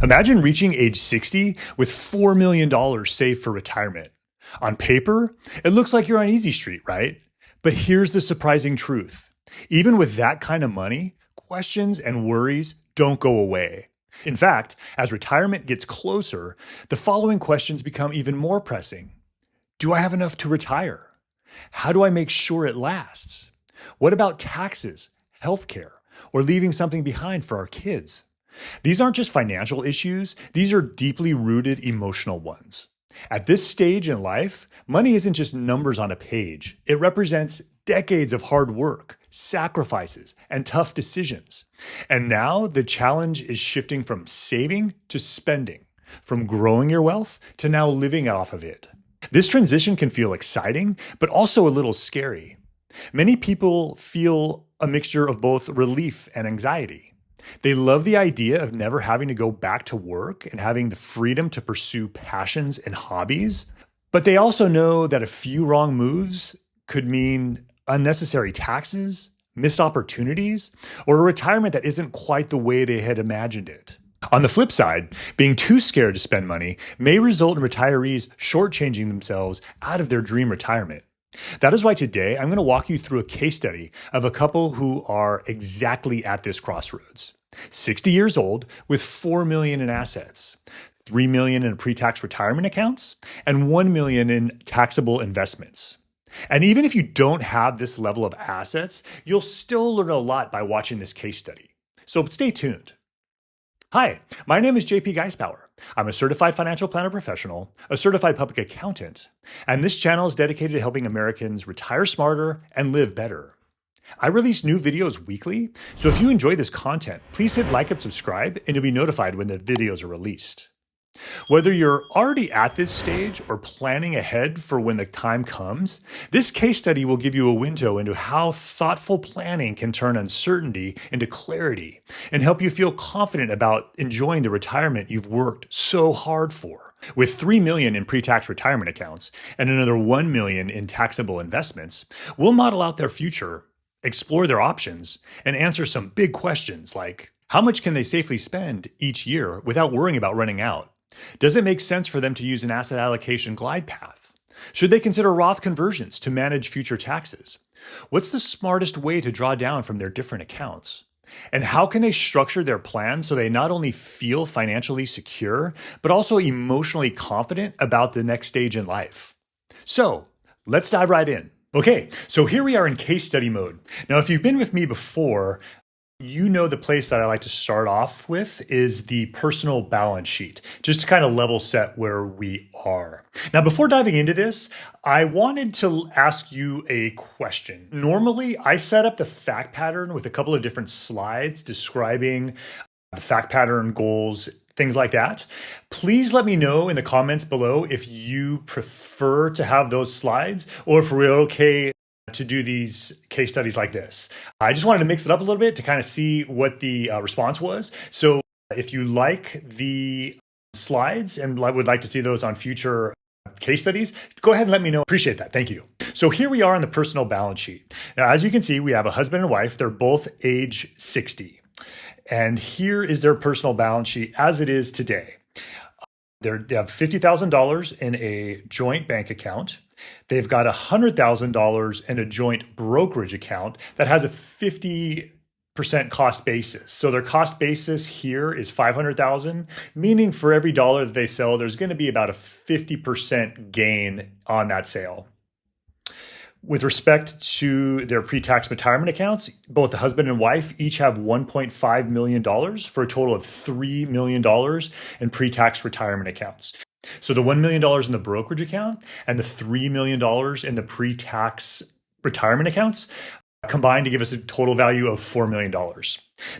Imagine reaching age 60 with $4 million saved for retirement. On paper, it looks like you're on easy street, right? But here's the surprising truth. Even with that kind of money, questions and worries don't go away. In fact, as retirement gets closer, the following questions become even more pressing. Do I have enough to retire? How do I make sure it lasts? What about taxes, healthcare, or leaving something behind for our kids? These aren't just financial issues, these are deeply rooted emotional ones. At this stage in life, money isn't just numbers on a page. It represents decades of hard work, sacrifices, and tough decisions. And now the challenge is shifting from saving to spending, from growing your wealth to now living off of it. This transition can feel exciting, but also a little scary. Many people feel a mixture of both relief and anxiety. They love the idea of never having to go back to work and having the freedom to pursue passions and hobbies. But they also know that a few wrong moves could mean unnecessary taxes, missed opportunities, or a retirement that isn't quite the way they had imagined it. On the flip side, being too scared to spend money may result in retirees shortchanging themselves out of their dream retirement. That is why today I'm going to walk you through a case study of a couple who are exactly at this crossroads. 60 years old with $4 million in assets, $3 million in pre-tax retirement accounts, and $1 million in taxable investments. And even if you don't have this level of assets, you'll still learn a lot by watching this case study. So stay tuned. Hi, my name is JP Geisbauer. I'm a certified financial planner professional, a certified public accountant, and this channel is dedicated to helping Americans retire smarter and live better. I release new videos weekly, so if you enjoy this content, please hit like and subscribe, and you'll be notified when the videos are released. Whether you're already at this stage or planning ahead for when the time comes, this case study will give you a window into how thoughtful planning can turn uncertainty into clarity and help you feel confident about enjoying the retirement you've worked so hard for. With $3 million in pre-tax retirement accounts and another $1 million in taxable investments, we'll model out their future, explore their options, and answer some big questions like, how much can they safely spend each year without worrying about running out? Does it make sense for them to use an asset allocation glide path? Should they consider Roth conversions to manage future taxes? What's the smartest way to draw down from their different accounts? And how can they structure their plan so they not only feel financially secure, but also emotionally confident about the next stage in life? So let's dive right in. Okay, so here we are in case study mode. Now, if you've been with me before, you know the place that I like to start off with is the personal balance sheet, just to kind of level set where we are. Now, before diving into this, I wanted to ask you a question. Normally, I set up the fact pattern with a couple of different slides describing the fact pattern goals, things like that. Please let me know in the comments below if you prefer to have those slides or if we're okay to do these case studies like this. I just wanted to mix it up a little bit to kind of see what the response was. So if you like the slides and would like to see those on future case studies, go ahead and let me know. Appreciate that. Thank you. So here we are on the personal balance sheet. Now, as you can see, we have a husband and wife. They're both age 60. And here is their personal balance sheet as it is today. They have $50,000 in a joint bank account. They've got $100,000 in a joint brokerage account that has a 50% cost basis. So their cost basis here is $500,000, meaning for every dollar that they sell, there's going to be about a 50% gain on that sale. With respect to their pre-tax retirement accounts, both the husband and wife each have $1.5 million for a total of $3 million in pre-tax retirement accounts. So the $1 million in the brokerage account and the $3 million in the pre-tax retirement accounts combined to give us a total value of $4 million.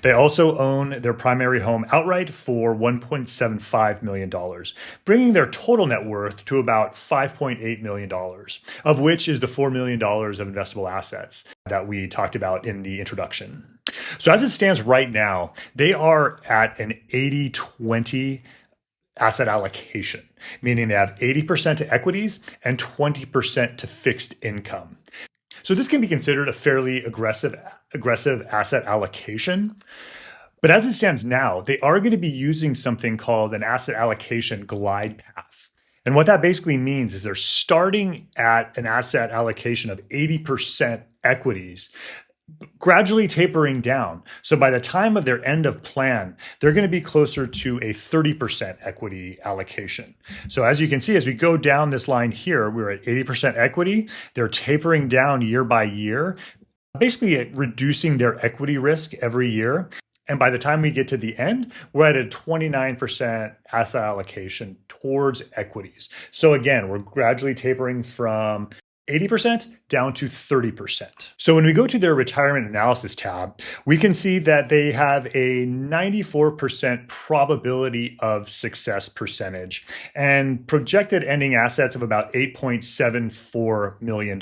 They also own their primary home outright for $1.75 million, bringing their total net worth to about $5.8 million, of which is the $4 million of investable assets that we talked about in the introduction. So as it stands right now, they are at an 80-20 asset allocation, meaning they have 80% to equities and 20% to fixed income. So this can be considered a fairly aggressive asset allocation. But as it stands now, they are going to be using something called an asset allocation glide path. And what that basically means is they're starting at an asset allocation of 80% equities, gradually tapering down. So by the time of their end of plan, they're going to be closer to a 30% equity allocation. So as you can see, as we go down this line here, we're at 80% equity. They're tapering down year by year, basically reducing their equity risk every year. And by the time we get to the end, we're at a 29% asset allocation towards equities. So again, we're gradually tapering from 80% down to 30%. So when we go to their retirement analysis tab, we can see that they have a 94% probability of success percentage and projected ending assets of about $8.74 million.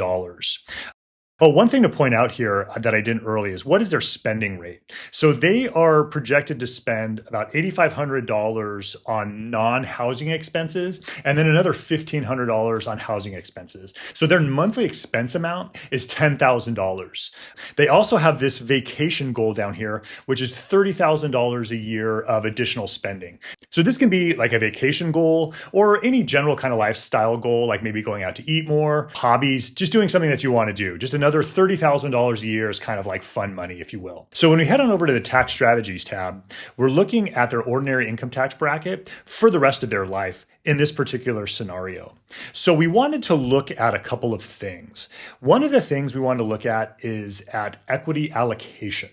Well, one thing to point out here that I didn't earlier is what is their spending rate? So they are projected to spend about $8,500 on non-housing expenses and then another $1,500 on housing expenses. So their monthly expense amount is $10,000. They also have this vacation goal down here, which is $30,000 a year of additional spending. So this can be like a vacation goal or any general kind of lifestyle goal, like maybe going out to eat more, hobbies, just doing something that you want to do. Just another $30,000 a year is kind of like fun money, if you will. So when we head on over to the tax strategies tab, we're looking at their ordinary income tax bracket for the rest of their life in this particular scenario. So we wanted to look at a couple of things. One of the things we wanted to look at is at equity allocation.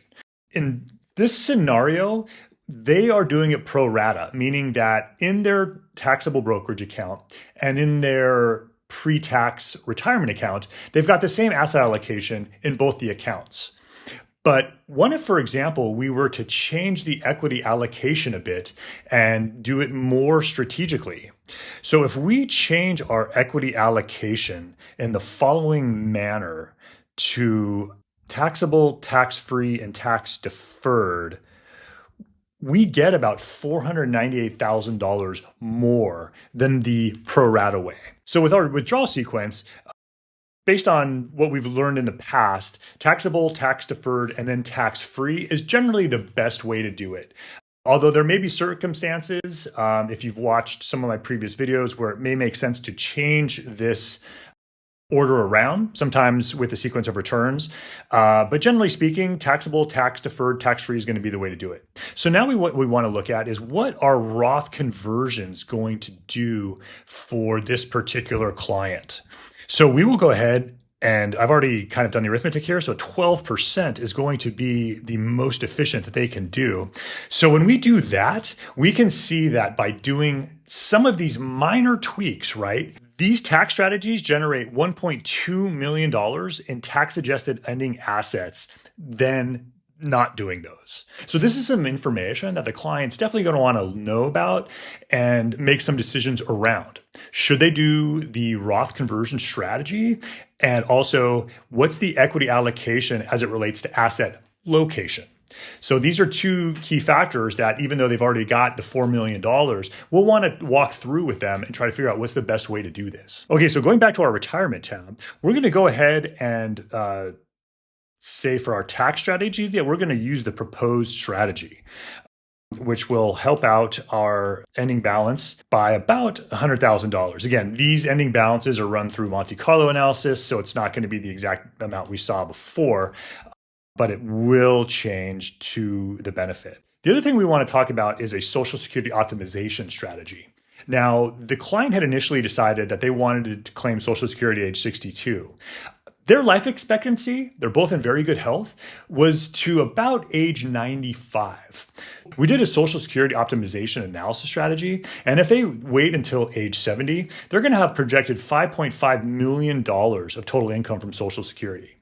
In this scenario, they are doing it pro rata, meaning that in their taxable brokerage account and in their pre-tax retirement account, they've got the same asset allocation in both the accounts. But what if, for example, we were to change the equity allocation a bit and do it more strategically? So if we change our equity allocation in the following manner to taxable, tax-free, and tax-deferred, we get about $498,000 more than the pro rata way. So with our withdrawal sequence, based on what we've learned in the past, taxable, tax deferred, and then tax free is generally the best way to do it. Although there may be circumstances, if you've watched some of my previous videos, where it may make sense to change this order around, sometimes with the sequence of returns. But generally speaking, taxable, tax deferred, tax free is going to be the way to do it. So now what we want to look at is what are Roth conversions going to do for this particular client. So we will go ahead, and I've already kind of done the arithmetic here. So 12% is going to be the most efficient that they can do. So when we do that, we can see that by doing some of these minor tweaks, right? These tax strategies generate $1.2 million in tax-adjusted ending assets, then not doing those. So this is some information that the client's definitely going to want to know about and make some decisions around. Should they do the Roth conversion strategy? And also, what's the equity allocation as it relates to asset location? So these are two key factors that, even though they've already got the $4 million, we'll want to walk through with them and try to figure out what's the best way to do this. Okay, so going back to our retirement tab, we're going to go ahead and say for our tax strategy that we're going to use the proposed strategy, which will help out our ending balance by about $100,000. Again, these ending balances are run through Monte Carlo analysis, so it's not going to be the exact amount we saw before, but it will change to the benefit. The other thing we want to talk about is a Social Security optimization strategy. Now, the client had initially decided that they wanted to claim Social Security at age 62. Their life expectancy, they're both in very good health, was to about age 95. We did a Social Security optimization analysis strategy, and if they wait until age 70, they're going to have projected $5.5 million of total income from Social Security.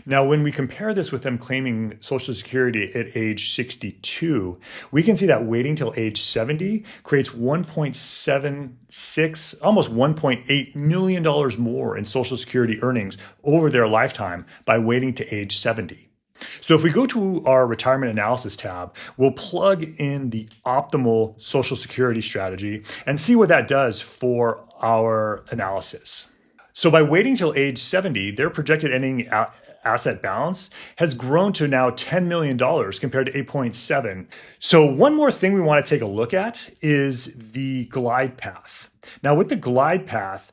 Now, when we compare this with them claiming Social Security at age 62, we can see that waiting till age 70 creates 1.76, almost $1.8 million more in Social Security earnings over their lifetime by waiting to age 70. So if we go to our retirement analysis tab, we'll plug in the optimal Social Security strategy and see what that does for our analysis. So by waiting till age 70, their projected ending asset balance has grown to now $10 million compared to 8.7. So one more thing we want to take a look at is the glide path. Now with the glide path,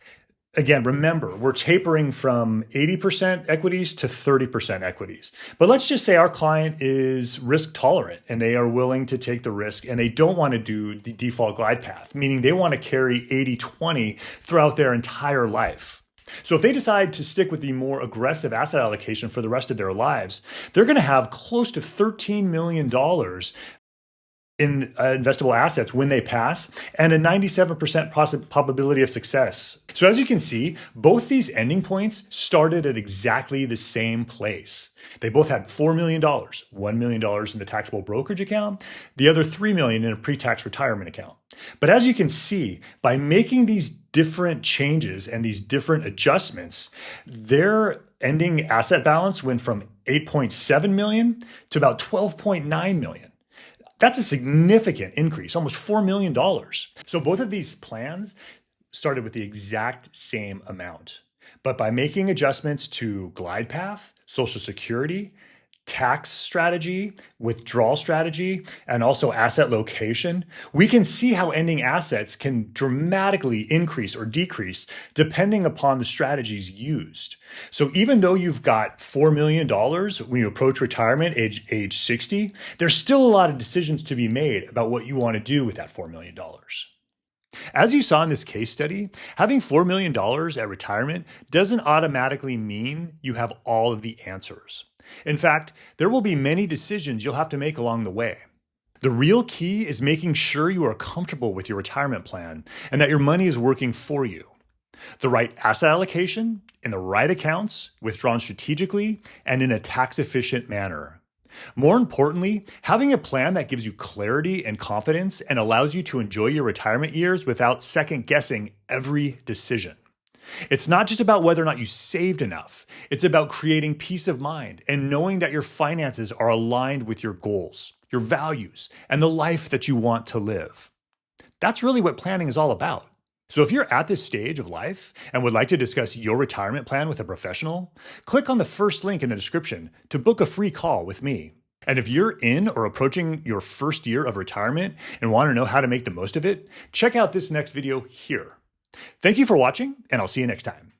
again, remember, we're tapering from 80% equities to 30% equities. But let's just say our client is risk tolerant and they are willing to take the risk and they don't want to do the default glide path, meaning they want to carry 80-20 throughout their entire life. So if they decide to stick with the more aggressive asset allocation for the rest of their lives, they're going to have close to $13 million in investable assets when they pass, and a 97% probability of success. So as you can see, both these ending points started at exactly the same place. They both had $4 million, $1 million in the taxable brokerage account, the other $3 million in a pre-tax retirement account. But as you can see, by making these different changes and these different adjustments, their ending asset balance went from 8.7 million to about 12.9 million. That's a significant increase, almost $4 million. So both of these plans started with the exact same amount. But by making adjustments to glide path, Social Security, tax strategy, withdrawal strategy, and also asset location, we can see how ending assets can dramatically increase or decrease depending upon the strategies used. So even though you've got $4 million when you approach retirement age 60, there's still a lot of decisions to be made about what you want to do with that $4 million. As you saw in this case study, having $4 million at retirement doesn't automatically mean you have all of the answers. In fact, there will be many decisions you'll have to make along the way. The real key is making sure you are comfortable with your retirement plan and that your money is working for you. The right asset allocation, in the right accounts, withdrawn strategically, and in a tax-efficient manner. More importantly, having a plan that gives you clarity and confidence and allows you to enjoy your retirement years without second-guessing every decision. It's not just about whether or not you saved enough. It's about creating peace of mind and knowing that your finances are aligned with your goals, your values, and the life that you want to live. That's really what planning is all about. So if you're at this stage of life and would like to discuss your retirement plan with a professional, click on the first link in the description to book a free call with me. And if you're in or approaching your first year of retirement and want to know how to make the most of it, check out this next video here. Thank you for watching, and I'll see you next time.